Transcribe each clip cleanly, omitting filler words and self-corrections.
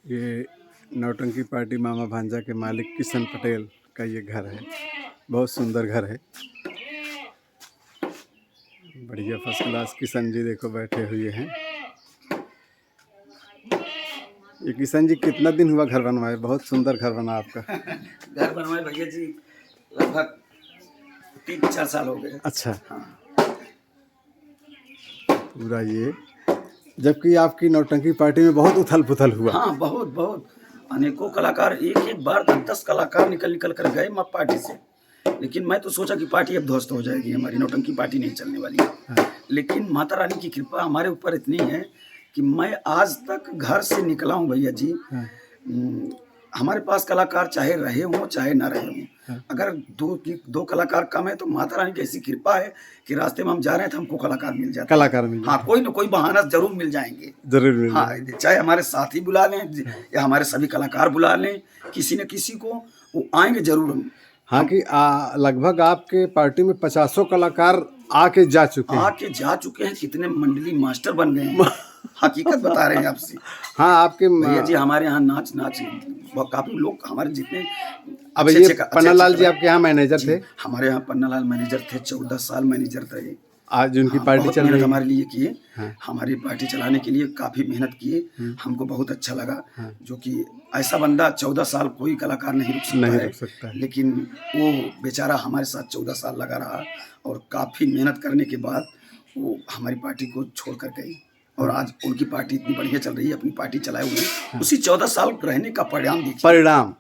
ये नौटंकी पार्टी मामा भांजा के मालिक किशन पटेल का ये घर है। बहुत सुंदर घर है, बढ़िया फर्स्ट क्लास। किशन जी देखो बैठे हुए हैं। ये किशन जी कितना दिन हुआ घर बनवाए? बहुत सुंदर घर बना आपका। घर बनवाए भैया जी लगभग 3-4 साल हो गए। अच्छा। हाँ। पूरा ये, जबकि आपकी नौटंकी पार्टी में बहुत उथल पुथल हुआ। हाँ, बहुत बहुत अनेकों कलाकार एक बार 10 कलाकार निकल कर गए माँ पार्टी से। लेकिन मैं तो सोचा कि पार्टी अब ध्वस्त हो जाएगी, हमारी नौटंकी पार्टी नहीं चलने वाली है। हाँ। लेकिन माता रानी की कृपा हमारे ऊपर इतनी है कि मैं आज तक घर से निकला हूँ भैया जी। हाँ। हमारे पास कलाकार चाहे रहे हों चाहे ना रहे हों, हाँ। अगर दो कलाकार कम है तो माता रानी की ऐसी कृपा है कि रास्ते में हम जा रहे हैं तो हमको कलाकार मिल जाते हैं। कलाकार मिल हाँ, कोई ना कोई बहाना जरूर मिल जाएंगे। जरूर मिल हाँ, जाएंगे। चाहे हमारे साथी बुला लें या हमारे सभी कलाकार बुला लें, किसी न किसी को वो आएंगे जरूर। हाँ कि लगभग आपके पार्टी में 50 कलाकार आके जा चुके हैं। कितने मंडली मास्टर बन गए हैं। हकीकत बता रहे हैं आपसे। हाँ, आपके भैया जी हमारे यहाँ नाच काफी लोग हमारे जितने। अब ये पन्नालाल जी आपके यहाँ मैनेजर थे? हमारे यहाँ पन्नालाल मैनेजर थे, 14 साल मैनेजर थे। आज उनकी पार्टी चल रही है। हमारे लिए किए। हाँ। हमारी पार्टी चलाने के लिए काफ़ी मेहनत किए। हमको बहुत अच्छा लगा। हाँ। जो कि ऐसा बंदा 14 साल कोई कलाकार नहीं रुक सकता है। लेकिन वो बेचारा हमारे साथ 14 साल लगा रहा और काफ़ी मेहनत करने के बाद वो हमारी पार्टी को छोड़ कर गई। और आज उनकी पार्टी इतनी बढ़िया चल रही है, अपनी पार्टी चलाए हुए। हाँ। उसी 14 साल रहने का परिणाम।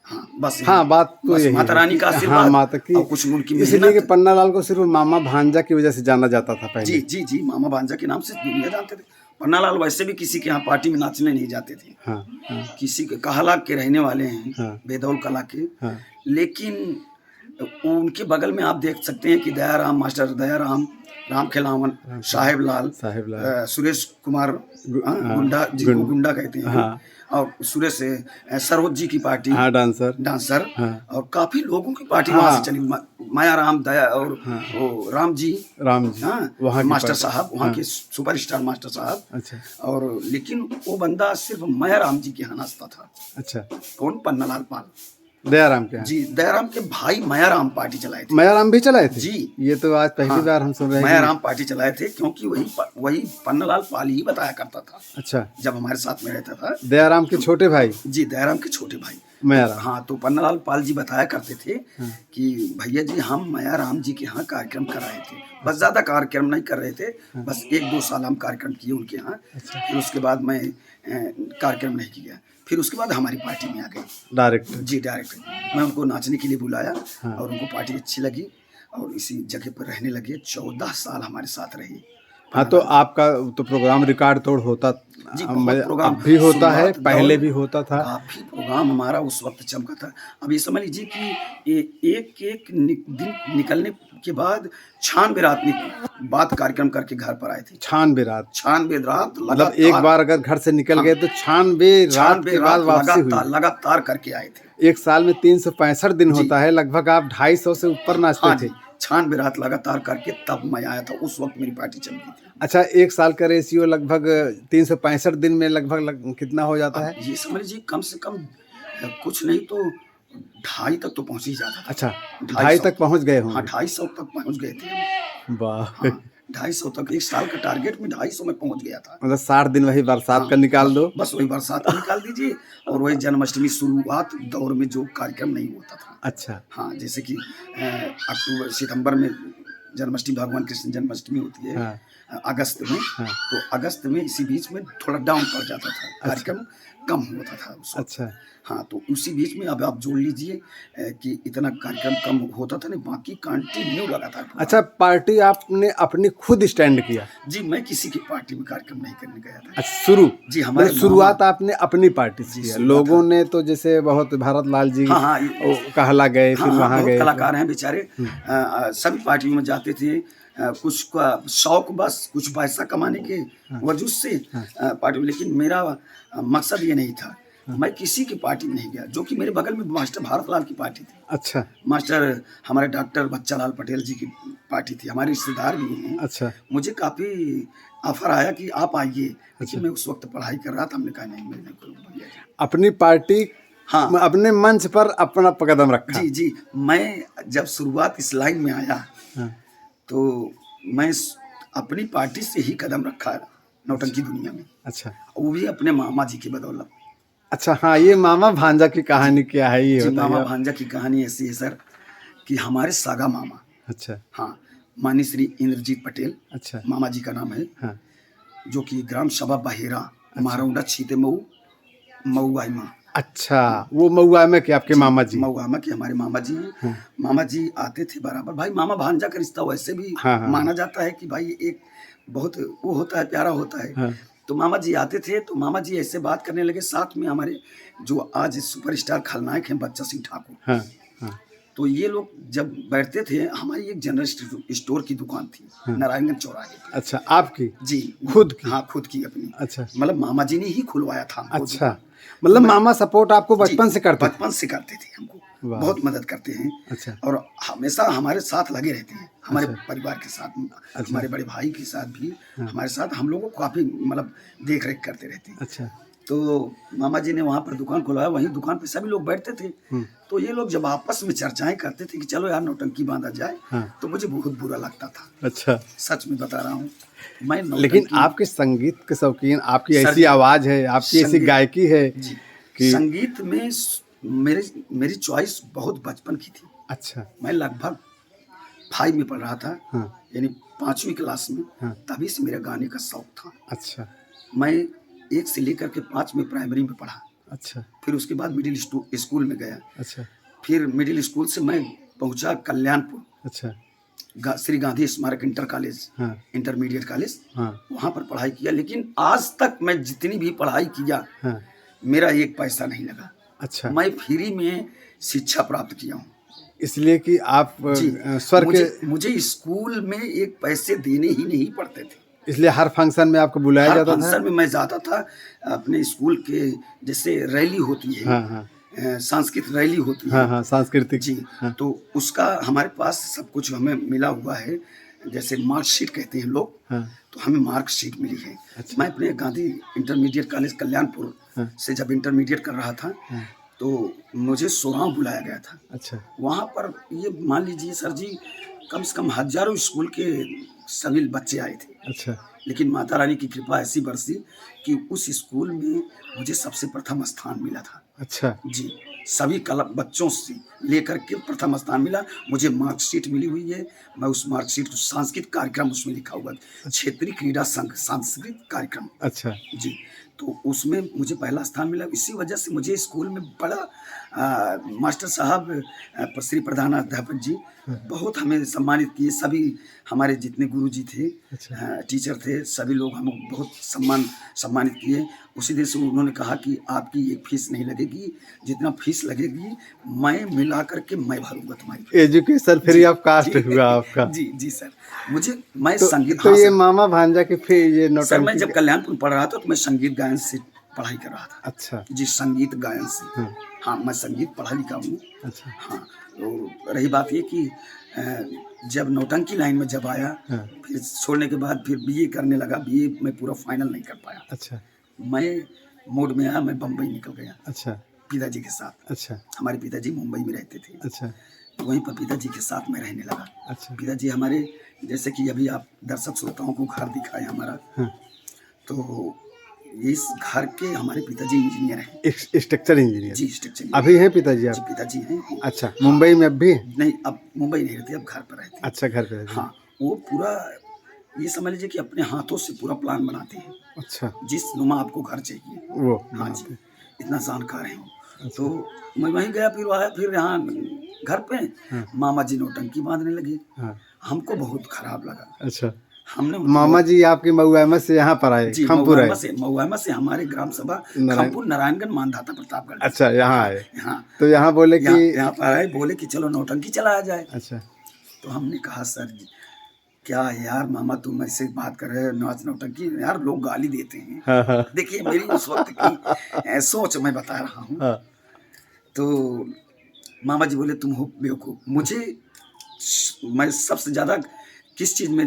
हाँ, बस हाँ, बात तो यही माता रानी का आशीर्वाद। हाँ, माता की। और कुछ उनकी इसलिए कि पन्नालाल को सिर्फ मामा भांजा की वजह से जाना जाता था पहले। जी, मामा भांजा के नाम से दुनिया जानते थे। पन्नालाल वैसे भी किसी के यहाँ पार्टी में नाचने नहीं जाते थे। हाँ, हाँ। किसी के कहला के रहने वाले हैं। हाँ। बेदौल कला के। हाँ। लेकिन उनके बगल में आप देख सकते हैं कि दयाराम मास्टर, दयाराम, राम खिलावन, साहेब लाल, सुरेश कुमार गुंडा, जिनको गुंडा कहते हैं। हाँ। और सुरेश सरोज जी की पार्टी। हाँ, डांसर। हाँ। और काफी लोगों की पार्टी। हाँ। वहाँ से चली। माया राम, दया और हाँ। वो राम जी। हाँ, वहाँ मास्टर साहब, वहाँ के सुपरस्टार मास्टर साहब। अच्छा। और लेकिन वो बंदा सिर्फ माया राम जी के यहाँ नाचता था। अच्छा। कौन? पन्नालाल पाल, दयाराम के। जी, दयाराम के भाई मायाराम पार्टी चलाए थे। मायाराम भी चलाए थे? जी। ये तो आज पहली बार हम सुन रहे हैं। मायाराम पार्टी चलाए थे क्योंकि वही पन्नालाल पाल ही बताया करता था। अच्छा। जब हमारे साथ में रहता था। दयाराम के छोटे भाई? जी, दयाराम के छोटे भाई मायाराम। हाँ, तो पन्नालाल पाल जी बताया करते थे कि भैया जी हम मायाराम जी के यहाँ कार्यक्रम कराए थे। बस ज्यादा कार्यक्रम नहीं कर रहे थे। बस 1-2 साल हम कार्यक्रम किए उनके यहाँ। फिर उसके बाद मैं कार्यक्रम नहीं किया। फिर उसके बाद हमारी पार्टी में आ गई डायरेक्ट। जी, डायरेक्ट। मैं उनको नाचने के लिए बुलाया। हाँ। और उनको पार्टी अच्छी लगी और इसी जगह पर रहने लगे। 14 साल हमारे साथ रही। हाँ, तो आपका तो प्रोग्राम रिकॉर्ड तोड़ होता जी, प्रोग्राम भी होता है, पहले भी होता था। काफी प्रोग्राम हमारा उस वक्त चमका था। अब ये समझ लीजिए कि एक दिन निकलने के बाद 96 रात बाद कार्यक्रम करके घर पर आए थे। 96 रात मतलब एक बार अगर घर से निकल गए तो 96 रात के बाद वापसी हुई। लगातार करके आए थे। एक साल में 365 दिन होता है, लगभग आप 250 से ऊपर नाचते थे। 96 रात लगातार करके तब मैं आया था। उस वक्त मेरी पार्टी चल रही थी। अच्छा, एक साल का रेशियो लगभग 365 दिन में लगभग कितना हो जाता है? ये समझ लीजिए कम से कम कुछ नहीं तो 2.5 तक तो पहुंच ही जाता था। अच्छा, 2.5 तक पहुंच गए होंगे। हाँ, 250 तक पहुंच गए थे। वाह। हाँ, 250 तक। एक साल का टारगेट में 250 में पहुंच गया था। मतलब 60 दिन वही बरसात का निकाल दो। बस वही बरसात का निकाल दीजिए। और वही जन्माष्टमी शुरुआत दौर में जो कार्यक्रम नहीं होता था। अच्छा। हाँ, जैसे कि अक्टूबर सितंबर में जन्माष्टमी, भगवान कृष्ण जन्माष्टमी होती है। हाँ। अगस्त में। हाँ। तो अगस्त में इसी बीच में थोड़ा डाउन पड़ जाता था। कार्यक्रम कम होता था उस वक्त। अच्छा। हाँ, तो उसी बीच में अब आप जोड़ लीजिए कि इतना कार्यक्रम कम होता था, नहीं बाकी कंटिन्यू लगातार। अच्छा, पार्टी आपने अपनी खुद स्टैंड किया? जी, मैं किसी की पार्टी में कार्यक्रम नहीं करने गया था। अच्छा, शुरू? जी, हमारे शुरुआत आपने अपनी पार्टी से किया। लोगों ने तो जैसे बहुत भारत लाल जी। हाँ, कहला गए, फिर वहाँ गए। कलाकार हैं बेचारे, सभी पार्टियों में जाते थे। कुछ का शौक, बस कुछ पैसा कमाने के वजह से पार्टी। लेकिन मेरा मकसद ये नहीं था। मैं किसी की पार्टी में नहीं गया, जो कि मेरे बगल में मास्टर भारतलाल की पार्टी थी। अच्छा मास्टर हमारे डॉक्टर बच्चालाल पटेल जी की पार्टी थी, हमारे रिश्तेदार भी हैं। अच्छा मुझे काफ़ी ऑफर आया कि आप आइए, अच्छा। लेकिन मैं उस वक्त पढ़ाई कर रहा था। हमने कहा नहीं, मैं नहीं करूँगा भैया जी। अपनी पार्टी हाँ अपने मंच पर अपना कदम रखा। जी जी, मैं जब शुरुआत इस लाइन में आया हाँ, तो मैं अपनी पार्टी से ही कदम रखा नौटंकी दुनिया में, अच्छा वो भी अपने मामा जी की बदौलत। अच्छा। हाँ, ये मामा भांजा की कहानी क्या है ये जी, बताइए मामा आप। भांजा की कहानी ऐसी है सर कि हमारे सागा मामा, अच्छा हाँ, माननीय श्री इंद्रजीत पटेल अच्छा। मामा जी का नाम है, हाँ जो कि ग्राम सभा बहेरा मारौंडा छीते मऊ मऊ आई माँ। अच्छा, वो मऊआ में के आपके मामा जी। मऊआमा के हमारे मामा जी हैं। हाँ मामा जी आते थे बराबर। भाई मामा भांजा का रिश्ता वैसे भी हाँ हाँ माना जाता है कि भाई एक बहुत वो होता है, प्यारा होता है। हाँ तो मामा जी आते थे तो मामा जी ऐसे बात करने लगे, साथ में हमारे जो आज सुपरस्टार खलनायक हैं बच्चा सिंह ठाकुर। हाँ हाँ तो ये लोग जब बैठते थे, हमारी एक जनरल स्टोर की दुकान थी नारायणगंज चौराहे पे। अच्छा, आपकी जी खुद की? हाँ, खुद की अपनी। अच्छा मतलब मामा जी ने ही खुलवाया था हमको अच्छा, दुकान। मतलब मैं- मामा सपोर्ट आपको जी, बचपन से करते थे? बचपन से करते थे हमको, वाह। बहुत मदद करते हैं अच्छा और हमेशा हमारे साथ लगे रहते हैं, हमारे अच्छा परिवार के साथ, अच्छा। हमारे बड़े भाई के साथ भी हाँ। हमारे साथ, हम लोगों को काफ़ी मतलब देख रेख करते रहते हैं। अच्छा तो मामा जी ने वहाँ पर दुकान खुलवाया, वहीं दुकान पे सभी लोग बैठते थे। हम्म, तो ये लोग जब आपस में चर्चाएं करते थे कि चलो यार नौटंकी बांधा जाए, हाँ तो मुझे बहुत बुरा लगता था, अच्छा। सच में बता रहा हूँ। मैं लेकिन नौटंकी आपके संगीत के शौकीन, आपकी सर ऐसी जी, आवाज़ है, आपकी ऐसी संगीत गायकी है जी, कि संगीत में मेरे मेरी चॉइस बहुत बचपन की थी। अच्छा मैं लगभग 5 में पढ़ रहा था, हाँ यानी 5वीं क्लास में, हाँ तभी से मेरा गाने का शौक था। अच्छा मैं 1 से लेकर के 5 में प्राइमरी में पढ़ा, अच्छा फिर उसके बाद मिडिल स्कूल में गया, अच्छा फिर मिडिल स्कूल से मैं पहुंचा कल्याणपुर, अच्छा श्री गांधी स्मारक इंटर कॉलेज, हाँ इंटरमीडिएट कॉलेज, हाँ वहाँ पर पढ़ाई किया। लेकिन आज तक मैं जितनी भी पढ़ाई किया, हाँ मेरा एक पैसा नहीं लगा। अच्छा। मैं फ्री में शिक्षा प्राप्त किया हूँ। इसलिए कि आप जी, स्वर के, मुझे स्कूल में एक पैसे देने ही नहीं पड़ते थे। इसलिए हर फंक्शन में आपको बुलाया हर जाता था? फंक्शन में मैं जाता था। अपने स्कूल के जैसे रैली होती है, हाँ हाँ सांस्कृतिक रैली होती हाँ है, हाँ सांस्कृतिक। जी, हाँ तो उसका हमारे पास सब कुछ हमें मिला हुआ है, जैसे मार्कशीट कहते हैं लोग, हाँ तो हमें मार्कशीट मिली है। अच्छा। मैं अपने गांधी इंटरमीडिएट कॉलेज कल्याणपुर हाँ से जब इंटरमीडिएट कर रहा था, हाँ तो मुझे सोराव बुलाया गया था। अच्छा वहाँ पर ये मान लीजिए सर जी, कम से कम हजारों स्कूल के सभी बच्चे आए थे। अच्छा लेकिन माता रानी की कृपा ऐसी बरसी कि उस स्कूल में मुझे सबसे प्रथम स्थान मिला था। अच्छा जी, सभी कला बच्चों से लेकर के प्रथम स्थान मिला। मुझे मार्कशीट मिली हुई है। मैं उस मार्कशीट को सांस्कृतिक कार्यक्रम उसमें लिखा हुआ है, क्षेत्रीय क्रीड़ा संघ सांस्कृतिक कार्यक्रम। अच्छा जी, तो उसमें मुझे पहला स्थान मिला। इसी वजह से मुझे स्कूल में बड़ा मास्टर साहब, श्री प्रधानाध्यापक जी बहुत हमें सम्मानित किए। सभी हमारे जितने गुरुजी थे, अच्छा टीचर थे, सभी लोग हमें बहुत सम्मानित किए। उसी दिन से उन्होंने कहा कि आपकी एक फीस नहीं लगेगी, जितना फीस लगेगी मैं मिला करके मैं भरूंगा तुम्हारी फीस। एजुकेशन फ्री ऑफ कास्ट जी, हुआ आपका। जी जी सर, मैं तो संगीत, तो हाँ ये सर, मामा भांजा के फिर ये सर मैं नौटंकी जब कल्याणपुर पढ़ रहा था तो मैं संगीत गायन से पढ़ाई कर रहा था। अच्छा जी, संगीत गायन से। हाँ हाँ, मैं संगीत पढ़ा लिखा हूँ। अच्छा हाँ, तो रही बात ये कि जब नौटंकी लाइन में जब आया, हाँ फिर छोड़ने के बाद फिर बीए करने लगा। बीए में पूरा फाइनल नहीं कर पाया। अच्छा मैं मूड में आया, मैं बम्बई निकल गया अच्छा पिताजी के साथ। अच्छा हमारे पिताजी मुंबई में रहते थे, अच्छा तो वहीं पर पिताजी के साथ मैं रहने लगा। अच्छा पिताजी हमारे, जैसे कि अभी आप दर्शक श्रोताओं को घर दिखाए हमारा, हाँ तो इस घर के हमारे पिताजी इंजीनियर हैं। स्ट्रक्चर इंजीनियर जी, स्ट्रक्चर अभी हैं पिताजी जी, आप? पिताजी हैं। अच्छा, मुंबई में अब भी? नहीं, अब मुंबई नहीं रहते, अब घर पर रहते हैं। अच्छा, घर पे रहते हैं। हाँ, वो पूरा ये समझ लीजिए कि अपने हाथों से पूरा प्लान बनाते हैं, अच्छा, जिस नुमा आपको घर चाहिए। वो हाँ वहाँ जी, पे। इतना जानकार है वो। अच्छा तो मैं वहीं गया, फिर आया, फिर यहाँ घर पे हाँ मामा जी नौटंकी बांधने लगे। हाँ हमको बहुत खराब लगा। अच्छा। हमने मामा जी आपकी मऊआमा से यहाँ पर आए, जी, खमपुर आए? मऊआमा से हमारे ग्राम सभा नारायण, खमपुर नारायणगंज मानधाता प्रतापगढ़। अच्छा यहाँ आए, हाँ, तो यहाँ बोले कि यहाँ पर आए, बोले कि चलो नौटंकी चलाया जाए। अच्छा तो हमने कहा सर जी, क्या यार मामा तुम ऐसे बात कर रहे हो, नाच नौटंकी यार, लोग गाली देते हैं। हाँ, हाँ, देखिए मेरी उस वक्त की सोच मैं बता रहा हूँ। हाँ, तो मामा जी बोले तुम हो बेवकूफ। मैं सबसे ज्यादा किस चीज में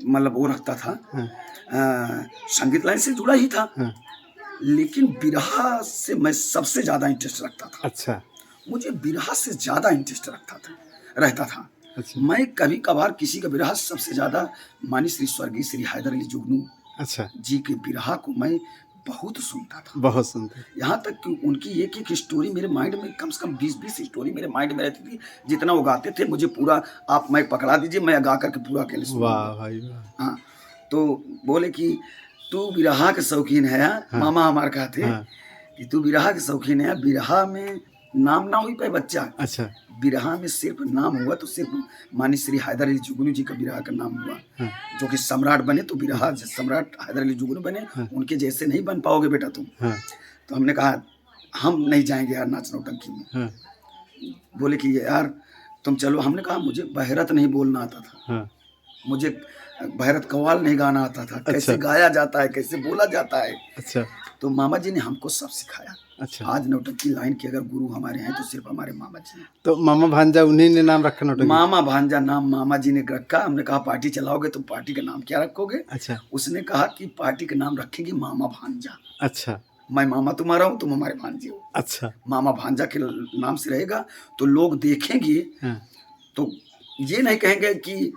मतलब वो रखता था, हाँ, संगीत लाइन से जुड़ा ही था, हाँ, लेकिन बिरहा से मैं सबसे ज्यादा इंटरेस्ट रखता था। अच्छा, मुझे बिरहा से ज्यादा इंटरेस्ट रहता था। अच्छा, मैं कभी कभार किसी का बिरहा सबसे ज्यादा मानी श्री स्वर्गीय श्री हैदर अली जुगनू अच्छा, जी के बिरहा को मैं बहुत सुनता था। बहुत सुंदर, यहाँ तक कि उनकी एक एक स्टोरी मेरे माइंड में कम से कम 20-20 स्टोरी मेरे माइंड में रहती थी। जितना वो गाते थे मुझे पूरा आप मैं पकड़ा दीजिए, मैं गा करके पूरा अकेले वाह सुनाऊंगा। भाई वाह, हाँ, तो बोले कि तू बिरहा के शौकीन है। हाँ, मामा हमारे कहते हाँ, कि तू बिरहा के शौकीन है। बिरहा में नाम ना हुई पे बच्चा, अच्छा, बिरहा में सिर्फ नाम हुआ तो सिर्फ मानी श्री हैदर अली जुगनू जी का बिरहा का नाम हुआ, हाँ, जो कि सम्राट बने। तो बिरहा सम्राट हैदर अली जुगनू बने, हाँ, उनके जैसे नहीं बन पाओगे बेटा तुम। हाँ, तो हमने कहा हम नहीं जाएंगे यार नाच नौटंकी में। हाँ, बोले कि यार तुम चलो। हमने कहा मुझे बहरत नहीं बोलना आता था, हाँ, मुझे बहरत कव्वाल नहीं गाना आता था, कैसे अच्छा, गाया जाता है, कैसे बोला जाता है। अच्छा, तो मामा जी ने हमको सब सिखाया। अच्छा, आज नौटंकी लाइन के अगर गुरु हमारे हैं तो सिर्फ हमारे मामा जी हैं। तो मामा भांजा उन्हीं ने नाम रखा नौटंकी? मामा भांजा नाम मामा जी ने रखा। हमने कहा पार्टी चलाओगे तो पार्टी का नाम क्या रखोगे? अच्छा, उसने कहा कि पार्टी का नाम रखेंगे मामा भांजा। अच्छा, मैं मामा तुम्हारा हूँ, तुम हमारे भांजे हो। अच्छा, मामा भांजा के नाम से रहेगा तो लोग देखेंगे हाँ, तो ये नहीं कहेंगे कि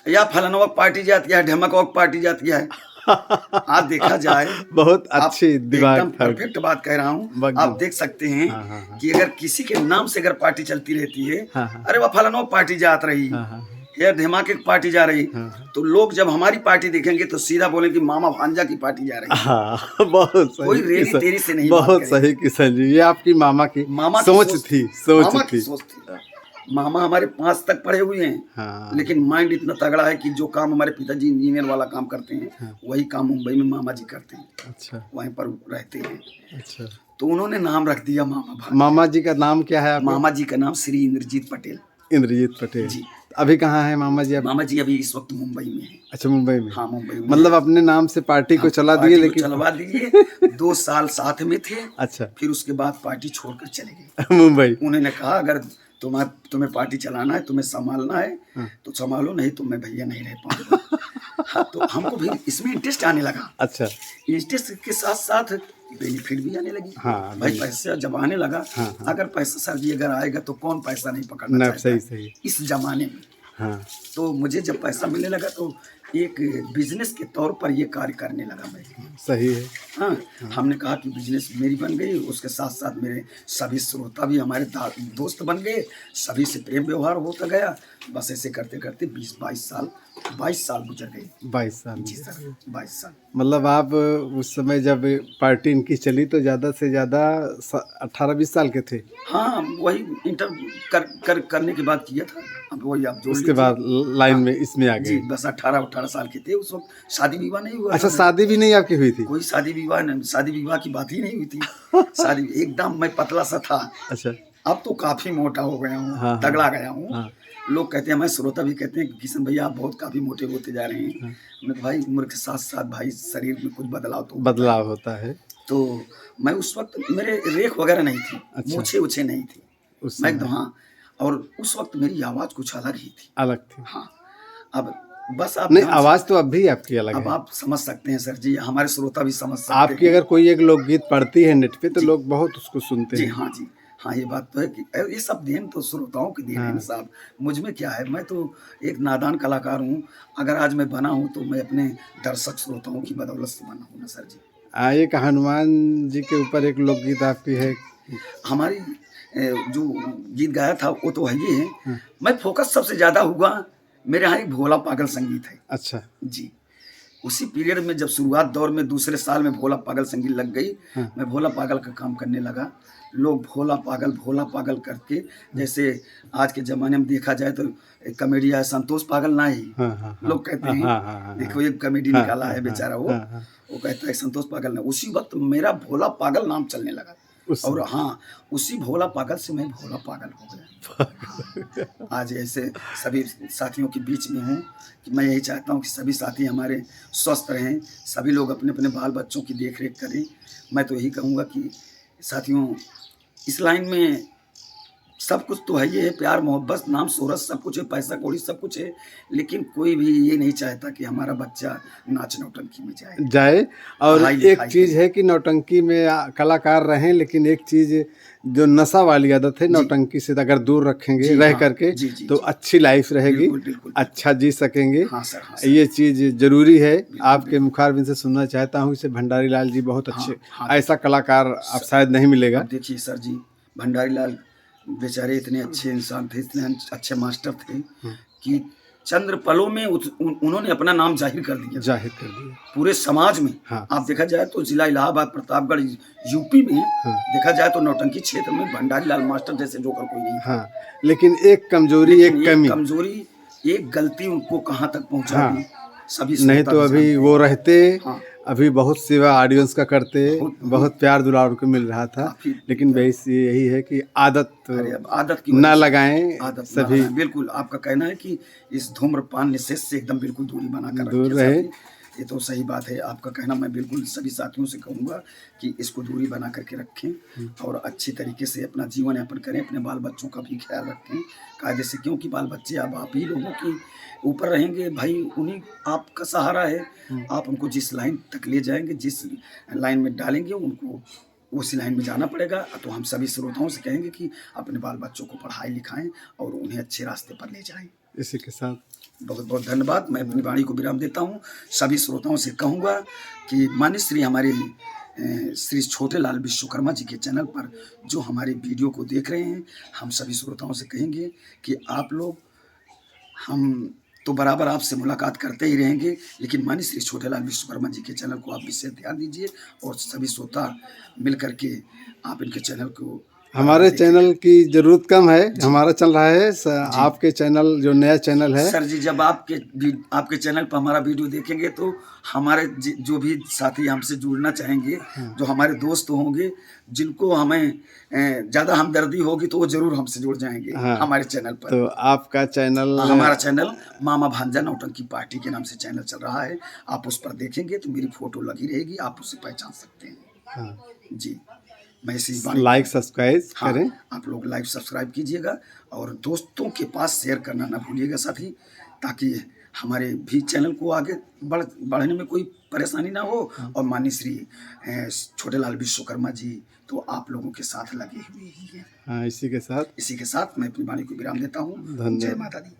या फलाना वक्त पार्टी जाती है, ढमक वक्त पार्टी जाती है। आज देखा जाए, बहुत आप अच्छी दिमाग एकदम परफेक्ट बात कह रहा हूँ। एकदम। आप देख सकते हैं हाँ, हाँ, हाँ, कि अगर किसी के नाम से अगर पार्टी चलती रहती है, हाँ, हाँ, अरे वह फलाना पार्टी जात रही, हाँ, हाँ, या धमाके की पार्टी जा रही, हाँ, तो लोग जब हमारी पार्टी देखेंगे तो सीधा बोलेंगे मामा भांजा की पार्टी जा रही है। हाँ, बहुत सही कोई रेरी किशन, तेरी से नहीं बात बहुत करेगा। सही किशन जी, ये आपकी मामा की मामा की सोच थी, सोच मामा की थी। सोच थी। मामा हमारे 5 तक पढ़े हुए हैं, हाँ, लेकिन माइंड इतना तगड़ा है कि जो काम हमारे पिताजी इंजीनियर वाला काम करते हैं, हाँ, वही काम मुंबई में मामा जी करते हैं, अच्छा, वहीं पर रहते हैं। अच्छा, तो उन्होंने नाम रख दिया मामा भांजा। मामा जी का नाम क्या है आपके? मामा जी का नाम श्री इंद्रजीत पटेल इंद्रजीत पटेल जी। अभी कहाँ है मामा जी? मामा जी अभी इस वक्त मुंबई में है। अच्छा, मुंबई में। हाँ, मुंबई में। मतलब अपने नाम से पार्टी को चला दिए, पार्टी को लेकिन चलवा दिए। 2 साल साथ में थे, अच्छा, फिर उसके बाद पार्टी छोड़कर चले गए। मुंबई। उन्होंने कहा अगर तुम्हें पार्टी चलाना है, तुम्हें संभालना है हाँ, तो संभालो, नहीं तो मैं भैया नहीं रह पाऊंगा। हाँ, तो हमको भी इसमें इंटरेस्ट आने लगा। अच्छा, इंटरेस्ट के साथ साथ बेनिफिट भी आने लगी। हाँ, भाई पैसा जब आने लगा, हाँ, हाँ, अगर पैसा सर जी अगर आएगा तो कौन पैसा नहीं पकड़ना ना, चाहता सही है सही, इस जमाने में। हाँ, तो मुझे जब पैसा मिलने लगा तो एक बिजनेस के तौर पर ये कार्य करने लगा मैं। सही है। हाँ, हमने कहा कि बिजनेस मेरी बन गई, उसके साथ साथ मेरे सभी श्रोता भी हमारे दोस्त बन गए, सभी से प्रेम व्यवहार होता गया। बस ऐसे करते करते 22 साल गुजर गए। 22 साल जी सर, 22 साल। मतलब आप उस समय जब पार्टी इनकी चली तो ज़्यादा से ज़्यादा 18-20 साल के थे? हाँ, वही इंटर करने के बाद किया था। अब वही आप जोड़ उसके लीजिए। बाद लाइन में इसमें आ जी, गए? बस 18 साल के थे उस वक्त। शादी विवाह नहीं हुआ अच्छा, था। शादी भी नहीं आपकी हुई थी? कोई शादी विवाह की बात ही नहीं हुई थी। शादी एकदम मैं पतला सा था। अच्छा, अब तो काफी मोटा हो गया हूँ, हाँ, तगड़ा गया हूँ। हाँ, लोग कहते हैं, हमारे श्रोता भी कहते हैं कि किशन भैया आप बहुत काफी मोटे होते जा रहे हैं। हाँ, मैं कहा, भाई उम्र के साथ साथ भाई शरीर में कुछ बदलाव तो होता है। बदलाव होता है। तो मैं उस वक्त मेरे रेख वगैरह नहीं थी, अच्छा। मूछे उछे नहीं थी, उस मैं समय एकदम। हाँ, और उस वक्त मेरी आवाज कुछ अलग ही थी। अलग थी? हाँ, अब बस आप नहीं, ध्यान आवाज़ तो अब भी आपकी अलग अब है। आप समझ सकते हैं सर जी, हमारे श्रोता भी समझ सकते आपकी हैं। अगर कोई एक लोकगीत पढ़ती है नेट पे तो जी। लोग बहुत उसको सुनते जी हैं। हाँ, जी हाँ, ये बात तो है कि ये सब देन तो श्रोताओं की देन है ना हाँ, साहब। मुझ में क्या है, मैं तो एक नादान कलाकार हूँ। अगर आज मैं बना हूँ तो मैं अपने दर्शक श्रोताओं की बदौलत से बना हूँ ना सर जी। एक हनुमान जी के ऊपर एक लोकगीत आपकी है? हमारी जो गीत गाया था वो तो है ही है। हाँ, मैं फोकस सबसे ज्यादा हुआ, मेरे यहाँ एक भोला पागल संगीत है अच्छा, जी। उसी पीरियड में जब शुरुआत दौर में दूसरे साल में भोला पागल संगीत लग गई, हाँ, मैं भोला पागल का काम करने लगा। लोग भोला पागल करके, जैसे आज के ज़माने में देखा जाए तो एक कॉमेडी है संतोष पागल ना ही, हाँ, हाँ, हाँ, लोग कहते हैं। हाँ, हाँ, हाँ, देखो एक कॉमेडी हाँ, निकाला है हाँ, बेचारा हाँ, हाँ, वो कहता है संतोष पागल ना। उसी वक्त मेरा भोला पागल नाम चलने लगा। और हाँ, उसी भोला पागल से मैं भोला पागल हो गया। आज ऐसे सभी साथियों के बीच में हूँ कि मैं यही चाहता हूँ कि सभी साथी हमारे स्वस्थ रहें, सभी लोग अपने अपने बाल बच्चों की देख रेख करें। मैं तो यही कहूँगा कि साथियों, इस लाइन में सब कुछ तो है, ये है प्यार मोहब्बत नाम शोहरत सब कुछ है, पैसा कौड़ी सब कुछ है, लेकिन कोई भी ये नहीं चाहता कि हमारा बच्चा नाच नौटंकी में जाए। और पढ़ाई एक लिखाई चीज़ है कि नौटंकी में कलाकार रहें, लेकिन एक चीज़ जो नशा वाली आदत है नौटंकी से अगर दूर रखेंगे रह करके तो अच्छी लाइफ रहेगी, बिल्कुल। अच्छा जी सकेंगे। हाँ सर। ये चीज़ जरूरी है। आपके मुखारबिन से सुनना चाहता हूँ इसे भंडारी लाल जी बहुत अच्छे, ऐसा कलाकार आप शायद नहीं मिलेगा। अब देखिए सर जी, भंडारी लाल बेचारे इतने अच्छे इंसान थे, इतने अच्छे मास्टर थे कि चंद्र पलों में उन्होंने अपना नाम जाहिर कर दिया पूरे समाज में। आप देखा जाए तो जिला इलाहाबाद, प्रतापगढ़, यूपी में देखा जाए तो नौटंकी क्षेत्र में भंडारी लाल मास्टर जैसे जोकर कोई नहीं। लेकिन एक कमजोरी, एक गलती उनको कहाँ तक पहुँचा दी, सभी नहीं तो अभी वो रहते, अभी बहुत सेवा ऑडियंस का करते, बहुत प्यार दुलार को मिल रहा था। लेकिन बेस यही है कि आदत की ना लगाएं, सभी बिल्कुल। आपका कहना है कि इस धूम्रपान निषेध से एकदम बिल्कुल दूरी बनाकर दूर रहे, ये तो सही बात है आपका कहना। मैं बिल्कुल सभी साथियों से कहूँगा कि इसको दूरी बना करके रखें और अच्छी तरीके से अपना जीवन यापन करें, अपने बाल बच्चों का भी ख्याल रखें कायदे से, क्योंकि बाल बच्चे अब आप ही लोगों की ऊपर रहेंगे भाई, उन्हीं आपका सहारा है। आप उनको जिस लाइन तक ले जाएंगे, जिस लाइन में डालेंगे, उनको उसी लाइन में जाना पड़ेगा। तो हम सभी श्रोताओं से कहेंगे कि अपने बाल बच्चों को पढ़ाई लिखाएं और उन्हें अच्छे रास्ते पर ले जाएं। इसी के साथ बहुत बहुत धन्यवाद। मैं अपनी वाणी को विराम देता हूँ। सभी श्रोताओं से कहूँगा कि मान्य श्री हमारे श्री छोटेलाल विश्वकर्मा जी के चैनल पर जो हमारे वीडियो को देख रहे हैं, हम सभी श्रोताओं से कहेंगे कि आप लोग, हम तो बराबर आपसे मुलाकात करते ही रहेंगे, लेकिन माननीय श्री छोटेलाल विश्वकर्मा जी के चैनल को आप विशेष ध्यान दीजिए और सभी श्रोता मिल करके आप इनके चैनल को, हमारे चैनल की जरूरत कम है, हमारा चल रहा है। आपके चैनल जो नया चैनल है सर जी, जब आपके चैनल पर हमारा वीडियो देखेंगे तो हमारे जो भी साथी हमसे जुड़ना चाहेंगे, जो हमारे दोस्त होंगे, जिनको हमें ज़्यादा हमदर्दी होगी तो वो जरूर हमसे जुड़ जाएंगे हमारे चैनल पर। तो आपका चैनल, हमारा चैनल मामा भांजा नौटंकी पार्टी के नाम से चैनल चल रहा है। आप उस पर देखेंगे तो मेरी फोटो लगी रहेगी, आप उसे पहचान सकते हैं। जी, मैं इसी लाइक सब्सक्राइब करें। आप लोग लाइक सब्सक्राइब कीजिएगा और दोस्तों के पास शेयर करना ना भूलिएगा साथी, ताकि हमारे भी चैनल को आगे बढ़ने में कोई परेशानी ना हो। और माननीय श्री छोटेलाल विश्वकर्मा जी तो आप लोगों के साथ लगे हुए ही हैं। इसी के साथ मैं अपनी वाणी को विराम देता हूँ। जय माता दी।